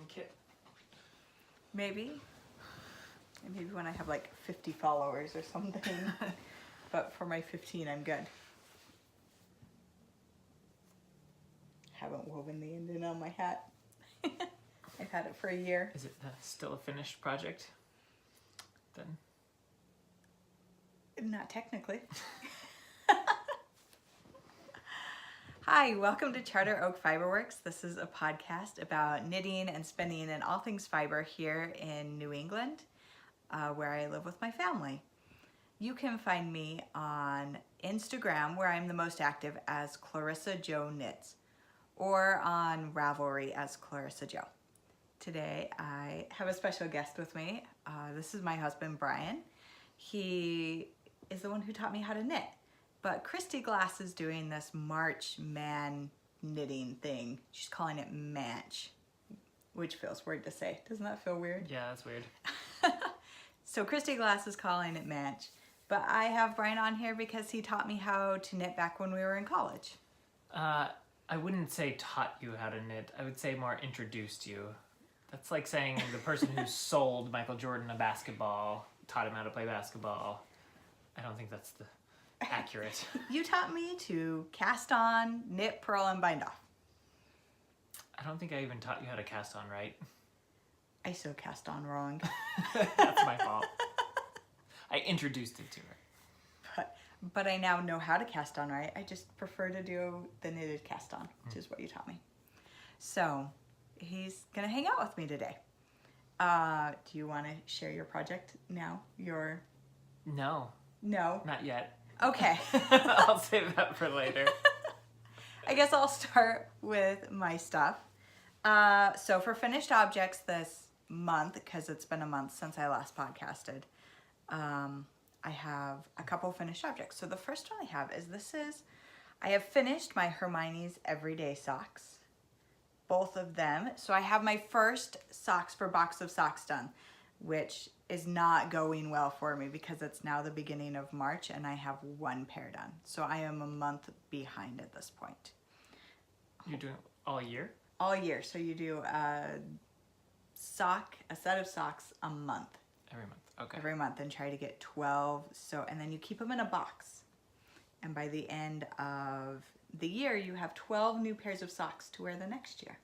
kit. Maybe. Maybe when I have like 50 followers or something. But for my 15, I'm good. Haven't woven the Indian on my hat. I've had it for a year. Is it still a finished project? Then? Not technically. Hi, welcome to Charter Oak Fiberworks. This is a podcast about knitting and spinning and all things fiber here in New England, where I live with my family. You can find me on Instagram, where I'm the most active, as Clarissa Jo Knits, or on Ravelry as Clarissa Jo. Today I have a special guest with me. This is my husband, Brian. He is the one who taught me how to knit. But Christy Glass is doing this March man knitting thing. She's calling it manch, which feels weird to say. Doesn't that feel weird? Yeah, that's weird. So Christy Glass is calling it manch. But I have Brian on here because he taught me how to knit back when we were in college. I wouldn't say taught you how to knit. I would say more introduced you. That's like saying the person who sold Michael Jordan a basketball taught him how to play basketball. I don't think that's accurate. You taught me to cast on, knit, purl, and bind off. I don't think I even taught you how to cast on right. I still cast on wrong. That's my fault. I introduced it to her. But I now know how to cast on right. I just prefer to do the knitted cast on, which is what you taught me. So he's gonna hang out with me today. Do you want to share your project now? No? Not yet. Okay. I'll save that for later. I guess I'll start with my stuff. So for finished objects this month, because it's been a month since I last podcasted, I have a couple finished objects. So the first one I have is I have finished my Hermione's Everyday Socks. Both of them. So I have my first socks for Box of Socks done, which is not going well for me because it's now the beginning of March and I have one pair done. So I am a month behind at this point. You're doing all year? All year. So you do a set of socks a month. Every month. Okay. Every month, and try to get 12. And then you keep them in a box. And by the end of the year, you have 12 new pairs of socks to wear the next year.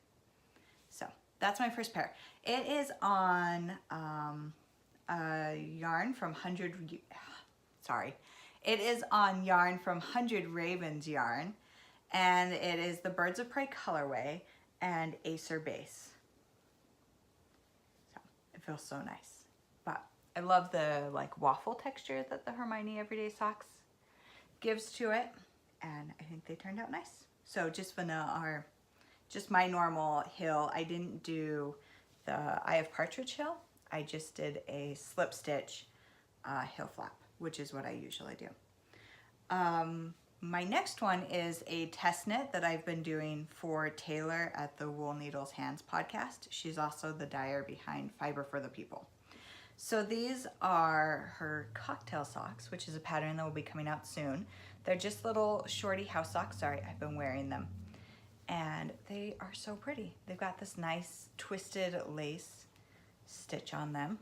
So that's my first pair. It is on a yarn from It is on yarn from 100 Ravens yarn, and it is the Birds of Prey colorway and Acer base. So it feels so nice. But I love the like waffle texture that the Hermione Everyday Socks gives to it, and I think they turned out nice. So just vanilla or just my normal hill. I didn't do the Eye of Partridge hill. I just did a slip stitch hill flap, which is what I usually do. My next one is a test knit that I've been doing for Taylor at the Wool Needles Hands podcast. She's also the dyer behind Fiber for the People. So these are her cocktail socks, which is a pattern that will be coming out soon. They're just little shorty house socks. Sorry, I've been wearing them. And they are so pretty. They've got this nice twisted lace stitch on them.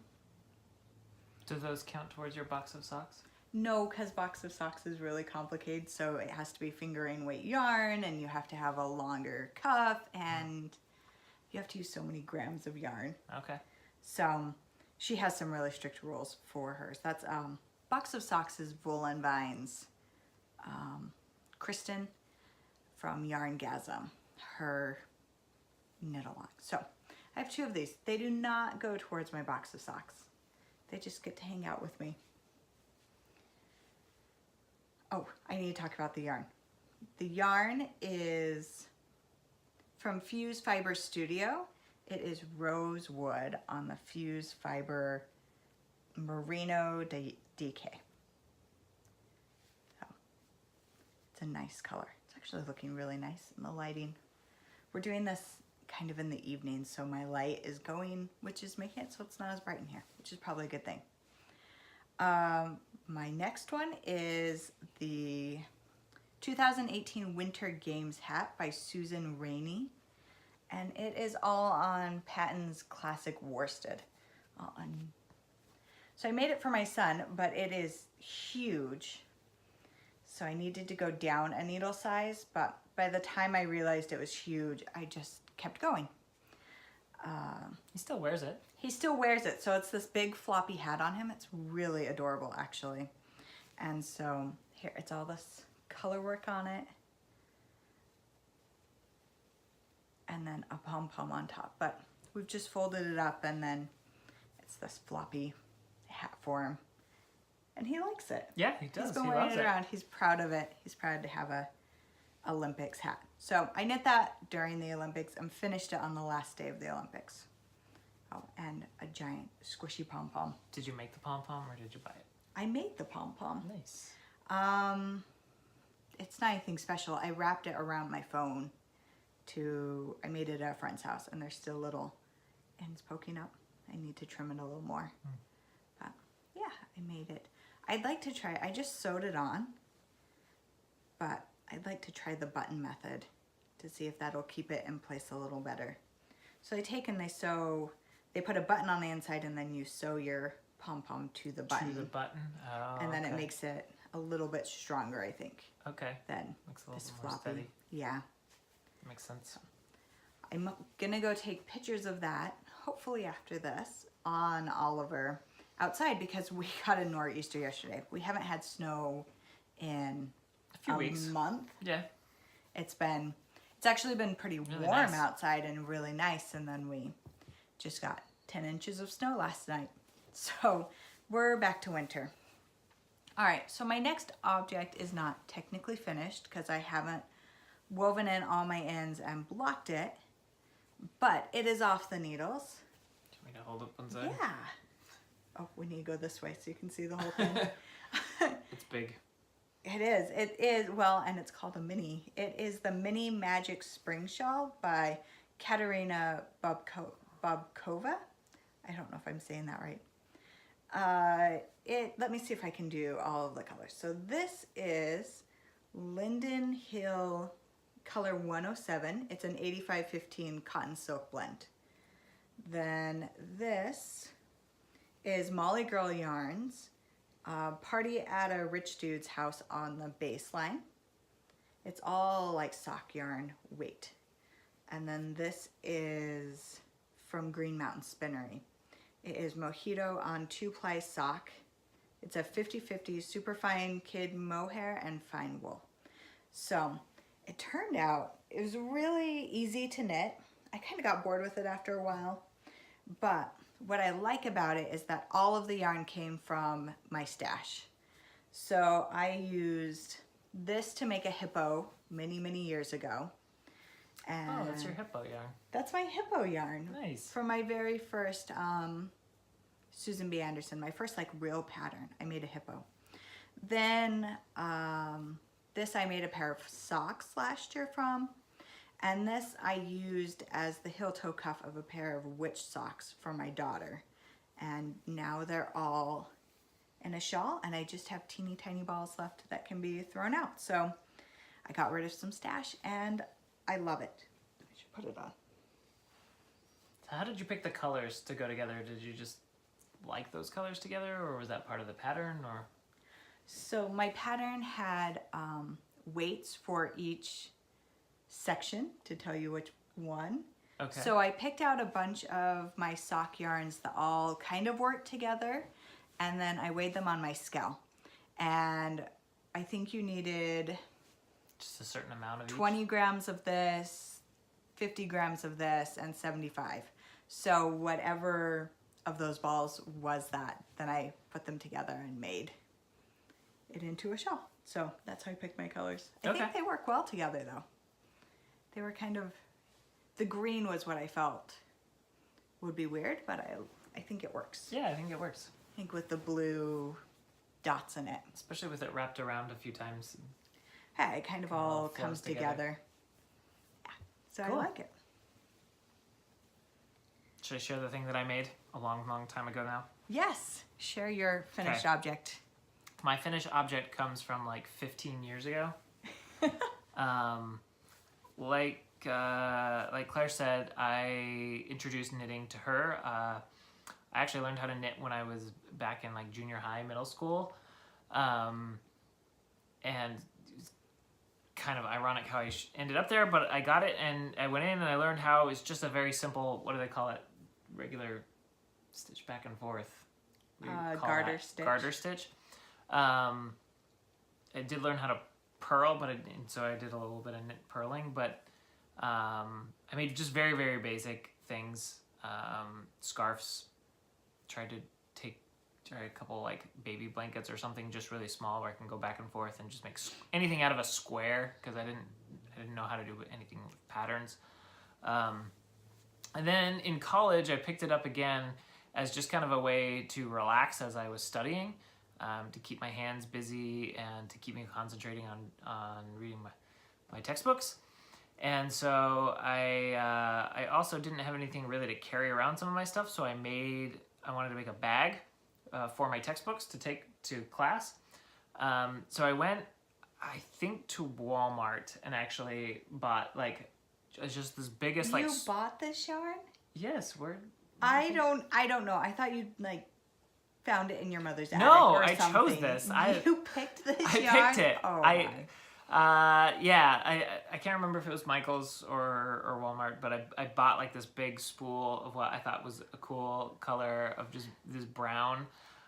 Do those count towards your box of socks? No, because box of socks is really complicated. So it has to be fingering weight yarn, and you have to have a longer cuff, and you have to use so many grams of yarn. Okay. So she has some really strict rules for hers. That's Box of Socks is Wool and Vines. Kristen from Yarngasm, her knit along. So I have two of these. They do not go towards my box of socks. They just get to hang out with me. Oh, I need to talk about the yarn. The yarn is from Fuse Fiber Studio. It is Rosewood on the Fuse Fiber Merino DK. So it's a nice color. It's actually looking really nice in the lighting. We're doing this kind of in the evening, so my light is going, which is making it so it's not as bright in here, which is probably a good thing. My next one is the 2018 Winter Games hat by Susan Rainey. And it is all on Patton's Classic Worsted. So I made it for my son, but it is huge. So I needed to go down a needle size, but by the time I realized it was huge, I just kept going. He still wears it. He still wears it, so it's this big floppy hat on him. It's really adorable, actually. And so here, it's all this color work on it. And then a pom-pom on top. But we've just folded it up, and then it's this floppy hat for him. And he likes it. Yeah, he does. He's been He wearing loves it it. around. He's proud of it. He's proud to have a Olympics hat. So I knit that during the Olympics and finished it on the last day of the Olympics. Oh, and a giant squishy pom-pom. Did you make the pom-pom or did you buy it? I made the pom-pom. Nice. It's not anything special. I wrapped it around my phone I made it at a friend's house, and there's still little ends poking up. I need to trim it a little more. But yeah, I made it. I'd like to try, I just sewed it on, but I'd like to try the button method to see if that'll keep it in place a little better. So they put a button on the inside, and then you sew your pom-pom to the button. To the button? Oh, and then okay. it makes it a little bit stronger, I think, Okay. than Looks a this little more floppy. steady. Yeah. Makes sense. I'm gonna go take pictures of that, hopefully after this, on Oliver outside, because we got a nor'easter yesterday. We haven't had snow in A few weeks. month. Yeah. It's actually been pretty Really warm nice. outside and really nice, and then we just got 10 inches of snow last night. So we're back to winter. All right, so my next object is not technically finished because I haven't woven in all my ends and blocked it, but it is off the needles. Do you want me to hold up one side? Yeah. Oh, we need to go this way so you can see the whole thing. It's big. It is, well, and it's called a mini. It is the Mini Magic Spring Shawl by Katerina Bobkova. I don't know if I'm saying that right. Let me see if I can do all of the colors. So this is Linden Hill color 107. It's an 8515 cotton silk blend. Then this is Molly Girl Yarns, Party at a Rich Dude's House on the baseline. It's all like sock yarn weight. And then this is from Green Mountain Spinnery. It is Mojito on 2-ply sock. It's a 50-50 superfine kid mohair and fine wool. So it turned out, it was really easy to knit. I kind of got bored with it after a while, but what I like about it is that all of the yarn came from my stash. So I used this to make a hippo many, many years ago. And Oh, that's your hippo yarn. that's my hippo yarn. Nice. For my very first Susan B. Anderson, my first like real pattern, I made a hippo. Then this I made a pair of socks last year from, and this I used as the heel toe cuff of a pair of witch socks for my daughter. And now they're all in a shawl, and I just have teeny tiny balls left that can be thrown out. So I got rid of some stash, and I love it. I should put it on. So how did you pick the colors to go together? Did you just like those colors together, or was that part of the pattern? Or So my pattern had weights for each section to tell you which one. okay. So I picked out a bunch of my sock yarns that all kind of worked together, and then I weighed them on my scale. And I think you needed Just a certain amount of 20 grams of this, 50 grams of this, and 75. So whatever of those balls was that, then I put them together and made it into a shawl. So that's how I picked my colors. I Okay. think they work well together though. They were kind of, the green was what I felt would be weird, but I think it works. Yeah, I think it works. I think with the blue dots in it. Especially with it wrapped around a few times. Hey, it kind of It all all flows comes together. together. Yeah, so Cool. I like it. Should I share the thing that I made a long, long time ago now? Yes, share your finished Okay. object. My finished object comes from like 15 years ago. Like like Claire said, I introduced knitting to her. I actually learned how to knit when I was back in like junior high, middle school. And it's kind of ironic how I ended up there, but I got it and I went in and I learned how it's just a very simple, what do they call it? Regular stitch back and forth. Garter stitch. Garter stitch. I did learn how to purl, but so I did a little bit of knit purling, but I made just very, very basic things. Scarves. Tried to try a couple like baby blankets or something just really small where I can go back and forth and just make anything out of a square, because I didn't know how to do anything with patterns. And then in college I picked it up again as just kind of a way to relax as I was studying, to keep my hands busy and to keep me concentrating on reading my textbooks. And so I also didn't have anything really to carry around some of my stuff, so I wanted to make a bag for my textbooks to take to class. So I went, I think, to Walmart and actually bought like just this biggest like. You bought this yarn? Yes, where? I don't know. I thought you like found it in your mother's attic No, or I something. chose this. You picked this I yarn? picked it. Oh, I can't remember if it was Michael's or Walmart, but I bought like this big spool of what I thought was a cool color of just this brown.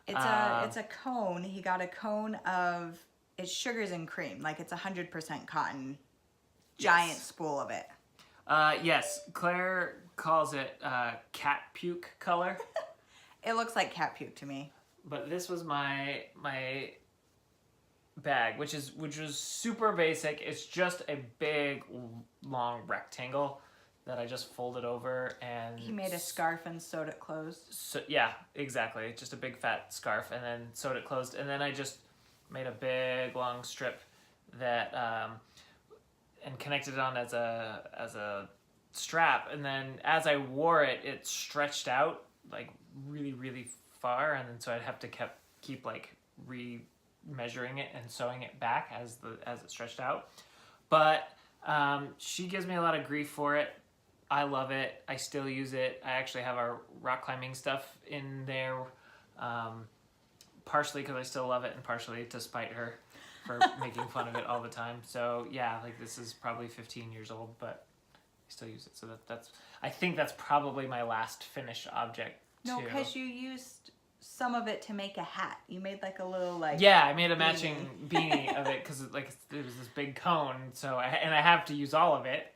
It's a cone. He got a cone of, it's sugars and cream. Like it's 100% cotton. Giant Yes. spool of it. Yes, Claire calls it cat puke color. It looks like cat puke to me. But this was my bag, which was super basic. It's just a big long rectangle that I just folded over and He made a scarf and sewed it closed. So yeah, exactly. Just a big fat scarf and then sewed it closed, and then I just made a big long strip that and connected it on as a strap, and then as I wore it, it stretched out like really, really far, and then so I'd have to keep like measuring it and sewing it back as it stretched out. But she gives me a lot of grief for it. I love it. I still use it. I actually have our rock climbing stuff in there, partially because I still love it and partially to spite her for making fun of it all the time. So yeah, like this is probably 15 years old, but I still use it. So I think that's probably my last finished object. No, because you used some of it to make a hat. You made like a little like. Yeah, I made a matching beanie of it because it was this big cone. So I have to use all of it.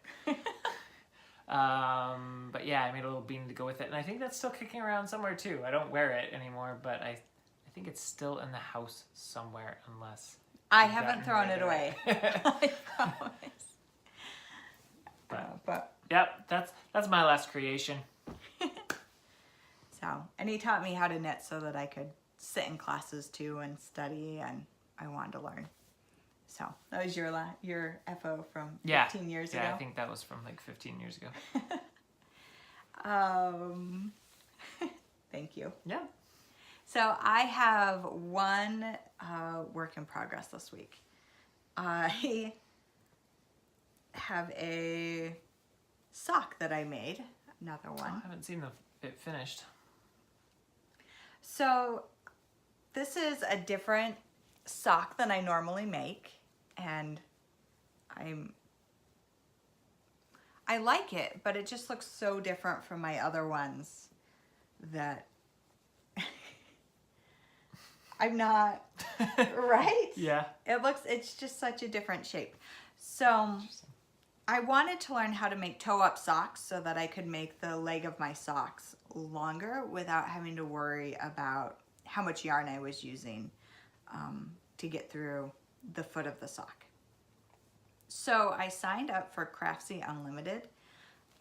But yeah, I made a little beanie to go with it, and I think that's still kicking around somewhere too. I don't wear it anymore, but I think it's still in the house somewhere, unless I haven't thrown it away. I promise. But yep, that's my last creation. So, and he taught me how to knit so that I could sit in classes too and study, and I wanted to learn. So that was your FO from 15 years ago. Yeah, I think that was from like 15 years ago. Thank you. Yeah. So I have one work in progress this week. I have a sock that I made, another one. I haven't seen it finished. So this is a different sock than I normally make, and I like it, but it just looks so different from my other ones that I'm not right. Yeah. It's just such a different shape. So I wanted to learn how to make toe-up socks so that I could make the leg of my socks longer without having to worry about how much yarn I was using to get through the foot of the sock. So I signed up for Craftsy Unlimited,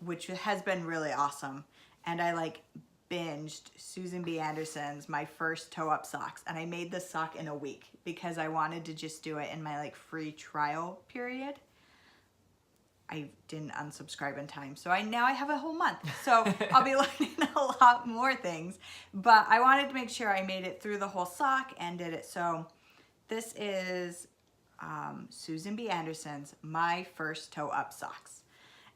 which has been really awesome. And I like binged Susan B. Anderson's My First Toe-Up Socks, and I made this sock in a week because I wanted to just do it in my like free trial period. I didn't unsubscribe in time, so now I have a whole month. So I'll be learning a lot more things, but I wanted to make sure I made it through the whole sock and did it. So this is Susan B. Anderson's My First Toe-Up Socks.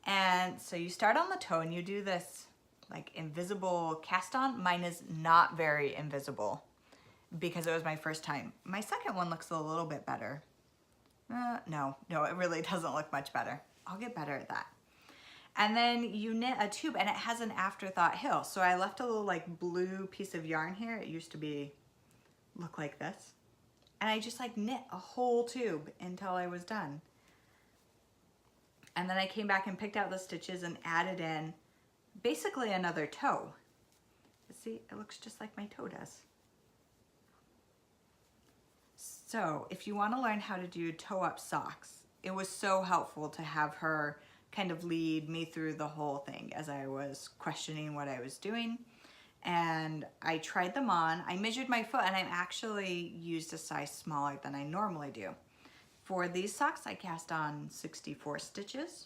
And so you start on the toe and you do this like invisible cast on. Mine is not very invisible because it was my first time. My second one looks a little bit better. No, it really doesn't look much better. I'll get better at that. And then you knit a tube and it has an afterthought hill. So I left a little like blue piece of yarn here. It used to look like this. And I just like knit a whole tube until I was done. And then I came back and picked out the stitches and added in basically another toe. See, it looks just like my toe does. So if you want to learn how to do toe up socks, it was so helpful to have her kind of lead me through the whole thing as I was questioning what I was doing. And I tried them on. I measured my foot and I actually used a size smaller than I normally do. For these socks, I cast on 64 stitches.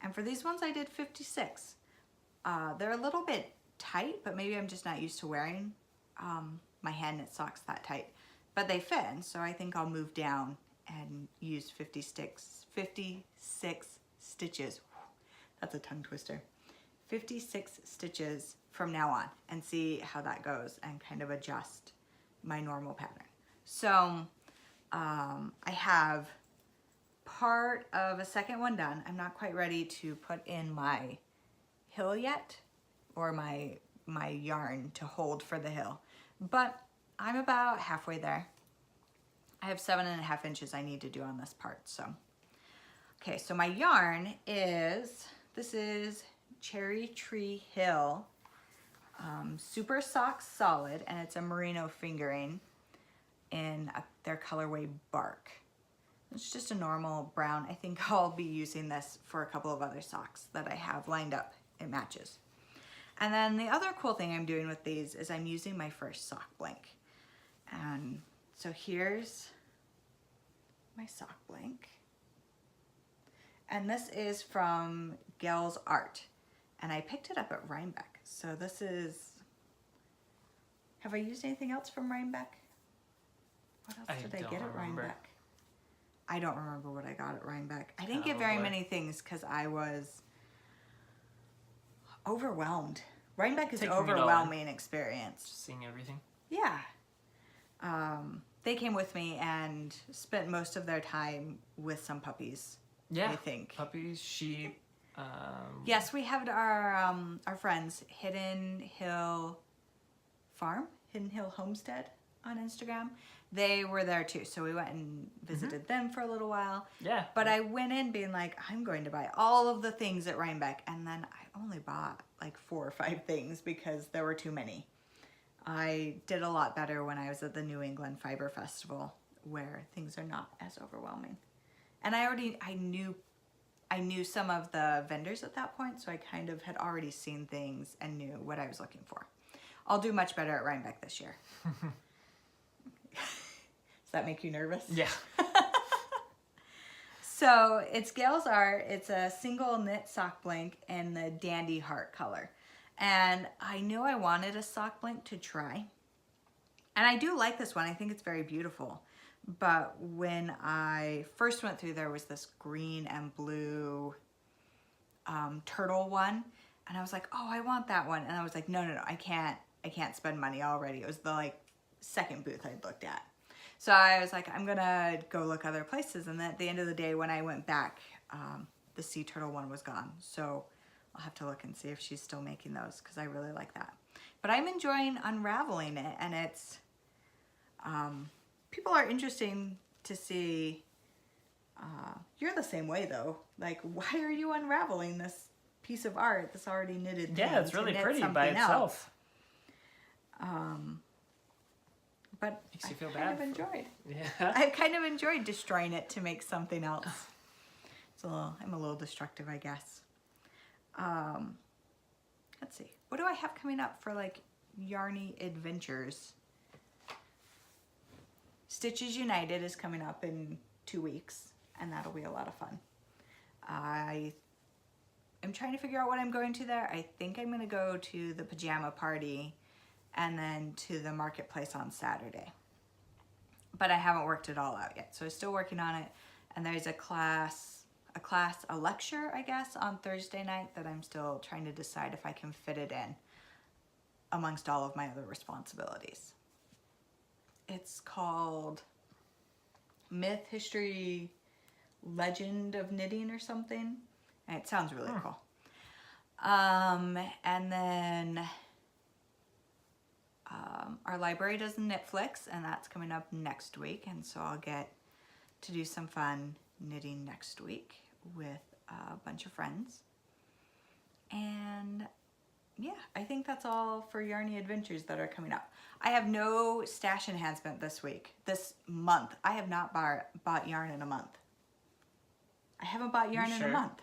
And for these ones, I did 56. They're a little bit tight, but maybe I'm just not used to wearing my hand knit socks that tight. But they fit, and so I think I'll move down and use 56 stitches. That's a tongue twister. 56 stitches from now on and see how that goes and kind of adjust my normal pattern. So I have part of a second one done. I'm not quite ready to put in my hill yet, or my yarn to hold for the hill, but I'm about halfway there. I have 7.5 inches I need to do on this part. So, okay, so my yarn is, this is Cherry Tree Hill Super Sock Solid, and it's a merino fingering in their colorway Bark. It's just a normal brown. I think I'll be using this for a couple of other socks that I have lined up. It matches. And then the other cool thing I'm doing with these is I'm using my first sock blank. And so here's my sock blank. And this is from Gail's Art. And I picked it up at Rhinebeck. So this is, have I used anything else from Rhinebeck? What else did I get at Rhinebeck? I don't remember what I got at Rhinebeck. I didn't get very many things because I was overwhelmed. Rhinebeck is an overwhelming experience. Just seeing everything. Yeah. They came with me and spent most of their time with some puppies. Yeah. I think Puppies, sheep. Yes, we have our friends, Hidden Hill Farm, Hidden Hill Homestead on Instagram. They were there too, so we went and visited them for a little while. Yeah. But I went in being like, I'm going to buy all of the things at Rhinebeck, and then I only bought like 4 or 5 things because there were too many. I did a lot better when I was at the New England Fiber Festival, where things are not as overwhelming. And I knew some of the vendors at that point, so I kind of had already seen things and knew what I was looking for. I'll do much better at Rhinebeck this year. Does that make you nervous? Yeah. So it's Gail's Art. It's a single knit sock blank in the Dandy Heart color. And I knew I wanted a sock blank to try. And I do like this one. I think it's very beautiful. But when I first went through, there was this green and blue turtle one. And I was like, oh, I want that one. And I was like, no, I can't spend money already. It was the like second booth I'd looked at. So I was like, I'm gonna go look other places. And then at the end of the day, when I went back, the sea turtle one was gone. So I'll have to look and see if she's still making those, because I really like that. But I'm enjoying unraveling it, and it's, people are interesting to see. You're the same way though. Like, why are you unraveling this piece of art that's already knitted? Yeah, it's really pretty by itself. But Makes you feel I bad. kind of enjoyed. Yeah. I kind of enjoyed destroying it to make something else. I'm a little destructive, I guess. Let's see. What do I have coming up for like yarny adventures? Stitches United is coming up in 2 weeks, and that'll be a lot of fun. I am trying to figure out what I'm going to there. I think I'm going to go to the pajama party and then to the marketplace on Saturday. But I haven't worked it all out yet, so I'm still working on it. And there's a class a lecture, I guess, on Thursday night that I'm still trying to decide if I can fit it in amongst all of my other responsibilities. It's called Myth, History, Legend of Knitting or something. And it sounds really cool. And then our library does Knitflix, and that's coming up next week. And so I'll get to do some fun knitting next week with a bunch of friends. And yeah, I think that's all for Yarny Adventures that are coming up. I have no stash enhancement this month. I have not bought yarn in a month. I haven't bought yarn in a month.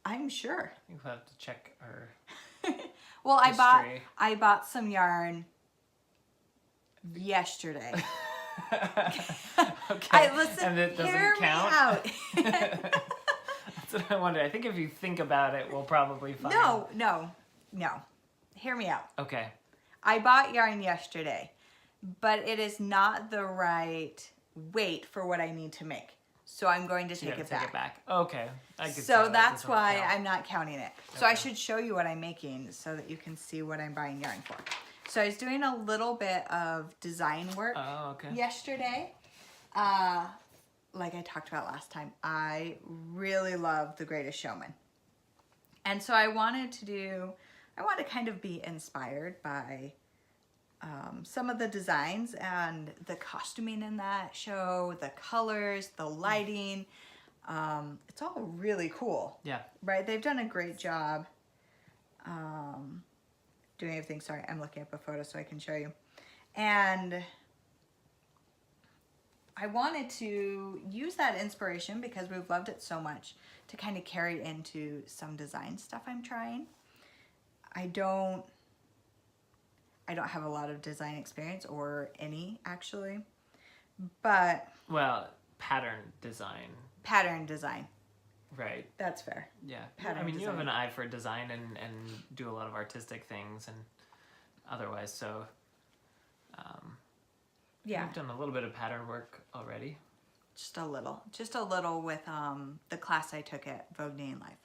I'm sure. I think we'll have to check our well, history. I bought some yarn yesterday. Okay. Listen, and it doesn't hear count? me out. That's what I wonder. I think if you think about it, we'll probably find. No. Hear me out. Okay. I bought yarn yesterday, but it is not the right weight for what I need to make. So I'm going to take it back. Okay. I could so say that's that why count. I'm not counting it. So I should show you what I'm making so that you can see what I'm buying yarn for. So I was doing a little bit of design work yesterday. Like I talked about last time, I really love The Greatest Showman. And so I wanted to kind of be inspired by some of the designs and the costuming in that show, the colors, the lighting. It's all really cool. Yeah. Right? They've done a great job doing everything. Sorry, I'm looking up a photo so I can show you. And I wanted to use that inspiration because we've loved it so much to kind of carry into some design stuff I'm trying. I don't have a lot of design experience, or any actually, but pattern design. Right. That's fair. Yeah. Pattern you have design. an eye for design and do a lot of artistic things and otherwise. So, yeah, you've done a little bit of pattern work already. just a little with the class I took at Vogue Knitting Life.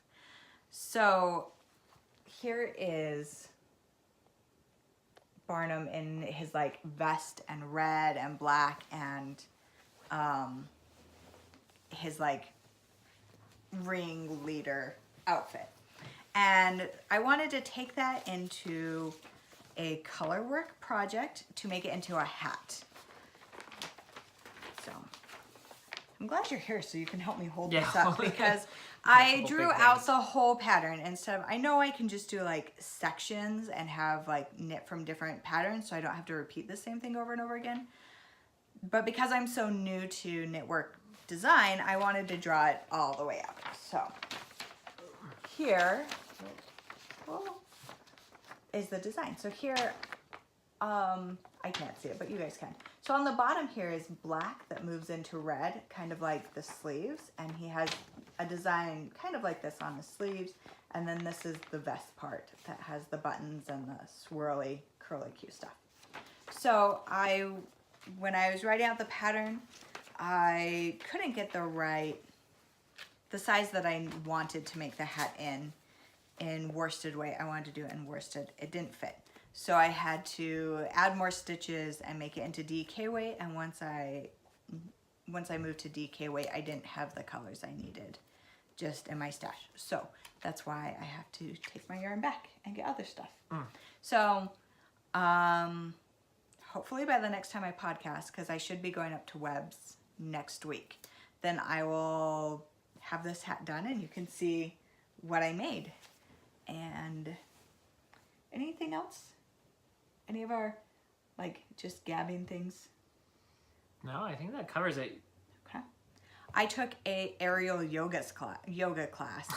So here is Barnum in his like vest and red and black and his like ringleader outfit. And I wanted to take that into a color work project to make it into a hat. So I'm glad you're here so you can help me hold this up, because I drew out the whole pattern instead of, I know I can just do like sections and have like knit from different patterns so I don't have to repeat the same thing over and over again. But because I'm so new to knitwork design, I wanted to draw it all the way out. So here is the design. So here, I can't see it, but you guys can. So on the bottom here is black that moves into red, kind of like the sleeves. And he has a design kind of like this on the sleeves. And then this is the vest part that has the buttons and the swirly, curly Q stuff. So when I was writing out the pattern, I couldn't get the size that I wanted to make the hat in worsted weight. I wanted to do it in worsted. It didn't fit. So I had to add more stitches and make it into DK weight. And once I moved to DK weight, I didn't have the colors I needed just in my stash. So that's why I have to take my yarn back and get other stuff. So hopefully by the next time I podcast, because I should be going up to Webb's next week, then I will have this hat done and you can see what I made. And anything else? Any of our like just gabbing things? No, I think that covers it. Okay. I took a aerial yoga class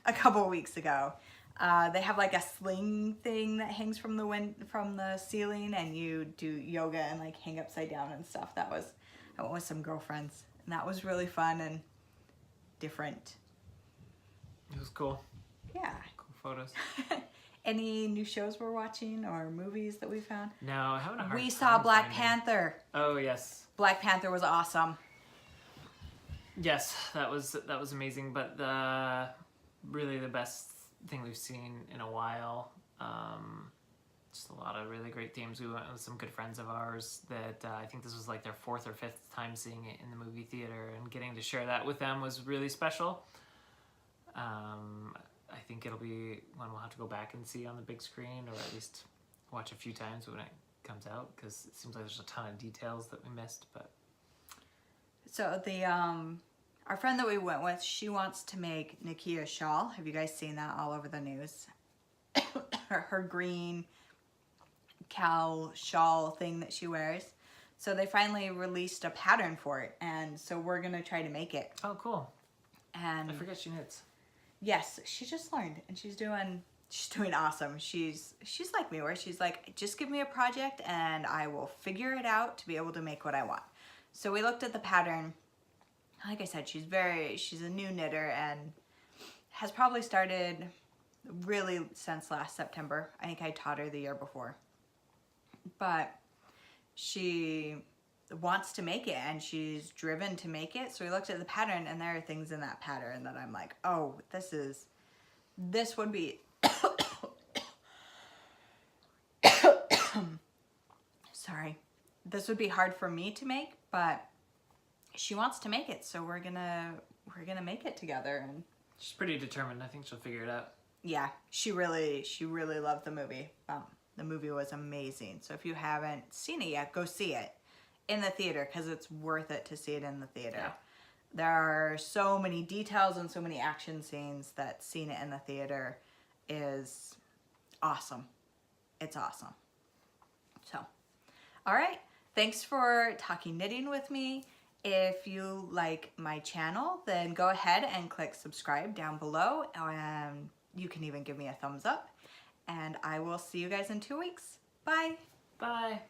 a couple weeks ago. They have like a sling thing that hangs from the ceiling, and you do yoga and like hang upside down and stuff. I went with some girlfriends, and that was really fun and different. It was cool. Yeah. Cool photos. Any new shows we're watching or movies that we found? No, I haven't. We saw Black Panther. Oh yes. Black Panther was awesome. Yes, that was amazing, but really the best thing we've seen in a while. Just a lot of really great themes. We went with some good friends of ours that I think this was like their fourth or fifth time seeing it in the movie theater, and getting to share that with them was really special. I think it'll be one we'll have to go back and see on the big screen, or at least watch a few times when it comes out, because it seems like there's a ton of details that we missed. But So the our friend that we went with, she wants to make Nikki a shawl. Have you guys seen that all over the news? her green cow shawl thing that she wears. So they finally released a pattern for it, and so we're gonna try to make it. oh, cool! And I forget she knits. yes, she just learned, and she's doing awesome. She's like me, where she's like, just give me a project and I will figure it out to be able to make what I want. So we looked at the pattern. Like I said, she's a new knitter and has probably started really since last September. I think I taught her the year before. But she wants to make it, and she's driven to make it. So we looked at the pattern, and there are things in that pattern that I'm like, oh, this would be sorry, this would be hard for me to make, but she wants to make it, so we're gonna make it together. And She's pretty determined. I think she'll figure it out. yeah, she really loved the movie. The movie was amazing. So if you haven't seen it yet, go see it in the theater, because it's worth it to see it in the theater. Yeah. There are so many details and so many action scenes that seeing it in the theater is awesome. It's awesome. So, all right. Thanks for talking knitting with me. If you like my channel, then go ahead and click subscribe down below. You can even give me a thumbs up. And I will see you guys in 2 weeks. Bye. Bye.